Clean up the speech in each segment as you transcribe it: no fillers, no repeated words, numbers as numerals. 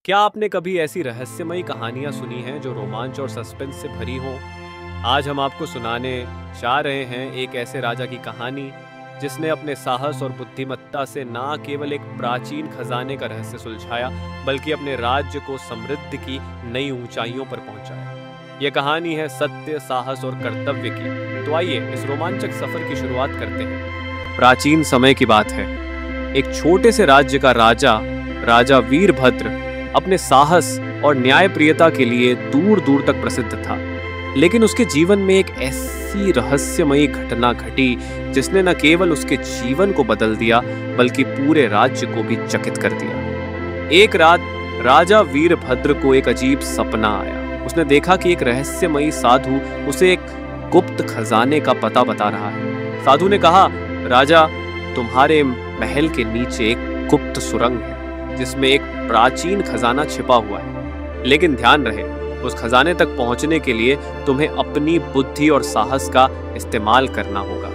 क्या आपने कभी ऐसी रहस्यमयी कहानियां सुनी हैं जो रोमांच और सस्पेंस से भरी हों? आज हम आपको सुनाने जा रहे हैं एक ऐसे राजा की कहानी जिसने अपने साहस और बुद्धिमत्ता से न केवल एक प्राचीन खजाने का रहस्य सुलझाया बल्कि अपने राज्य को समृद्धि की नई ऊंचाइयों पर पहुंचाया। यह कहानी है सत्य, साहस और कर्तव्य की। तो आइए इस रोमांचक सफर की शुरुआत करते हैं। प्राचीन समय की बात है। एक छोटे से राज्य का राजा वीरभद्र अपने साहस और न्यायप्रियता के लिए दूर दूर तक प्रसिद्ध था। लेकिन उसके जीवन में एक ऐसी रहस्यमयी घटना घटी जिसने न केवल उसके जीवन को बदल दिया बल्कि पूरे राज्य को भी चकित कर दिया। एक रात राजा वीरभद्र को एक अजीब सपना आया। उसने देखा कि एक रहस्यमयी साधु उसे एक गुप्त खजाने का पता बता रहा है। साधु ने कहा, राजा, तुम्हारे महल के नीचे एक गुप्त सुरंग है जिसमें एक प्राचीन खजाना छिपा हुआ है। लेकिन ध्यान रहे, उस खजाने तक पहुंचने के लिए तुम्हें अपनी बुद्धि और साहस का इस्तेमाल करना होगा।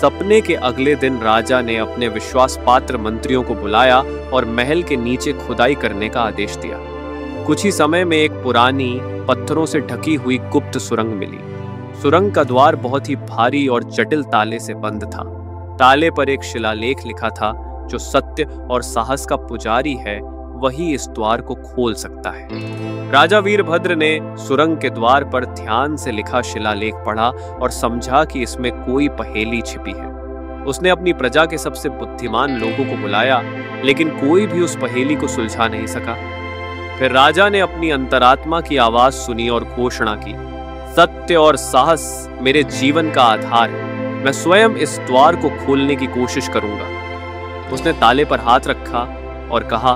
सपने के अगले दिन राजा ने अपने विश्वास पात्र मंत्रियों को बुलाया और महल के नीचे खुदाई करने का आदेश दिया। कुछ ही समय में एक पुरानी पत्थरों से ढकी हुई गुप्त सुरंग मिली। सुरंग का द्वार बहुत ही भारी और जटिल ताले से बंद था। ताले पर एक शिलालेख लिखा था, जो सत्य और साहस का पुजारी है वही इस द्वार को खोल सकता है। राजा वीरभद्र ने सुरंग के द्वार पर ध्यान से लिखा शिलालेख पढ़ा और समझा कि इसमें कोई पहेली छिपी है। उसने अपनी प्रजा के सबसे बुद्धिमान लोगों को बुलाया, लेकिन कोई भी उस पहेली को सुलझा नहीं सका। फिर राजा ने अपनी अंतरात्मा की आवाज सुनी और घोषणा की, सत्य और साहस मेरे जीवन का आधार है। मैं स्वयं इस द्वार को खोलने की कोशिश करूंगा। उसने ताले पर हाथ रखा और कहा,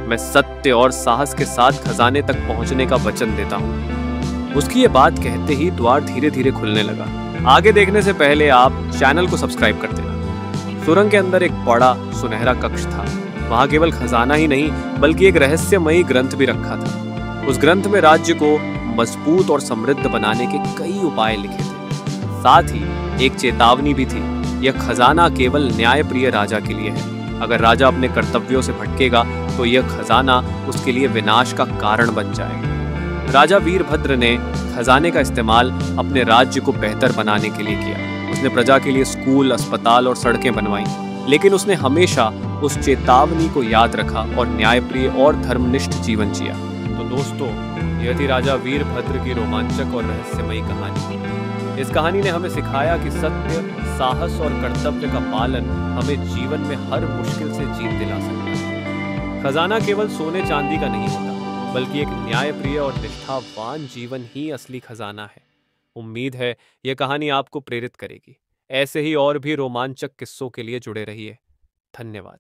मैं सत्य और साहस के साथ खजाने तक पहुंचने का वचन देता हूं। उसकी ये बात कहते ही द्वार धीरे धीरे खुलने लगा। आगे देखने से पहले आप चैनल को सब्सक्राइब कर देना। सुरंग के अंदर एक बड़ा सुनहरा कक्ष था। वहां केवल खजाना ही नहीं बल्कि एक रहस्यमयी ग्रंथ भी रखा था। उस ग्रंथ में राज्य को मजबूत और समृद्ध बनाने के कई उपाय लिखे थे। साथ ही एक चेतावनी भी थी, यह खजाना केवल न्यायप्रिय राजा के लिए है। अगर राजा अपने कर्तव्यों से भटकेगा तो यह खजाना उसके लिए विनाश का कारण बन जाएगा। राजा वीरभद्र ने खजाने का इस्तेमाल अपने राज्य को बेहतर बनाने के लिए किया। उसने प्रजा के लिए स्कूल, अस्पताल और सड़कें बनवाई, लेकिन उसने हमेशा उस चेतावनी को याद रखा और न्यायप्रिय और धर्मनिष्ठ जीवन जिया। तो दोस्तों, यह थी राजा वीरभद्र की रोमांचक और रहस्यमयी कहानी। इस कहानी ने हमें सिखाया कि सत्य, साहस और कर्तव्य का पालन हमें जीवन में हर मुश्किल से जीत दिला सकता है। खजाना केवल सोने चांदी का नहीं होता, बल्कि एक न्यायप्रिय और निष्ठावान जीवन ही असली खजाना है। उम्मीद है यह कहानी आपको प्रेरित करेगी। ऐसे ही और भी रोमांचक किस्सों के लिए जुड़े रहिए। धन्यवाद।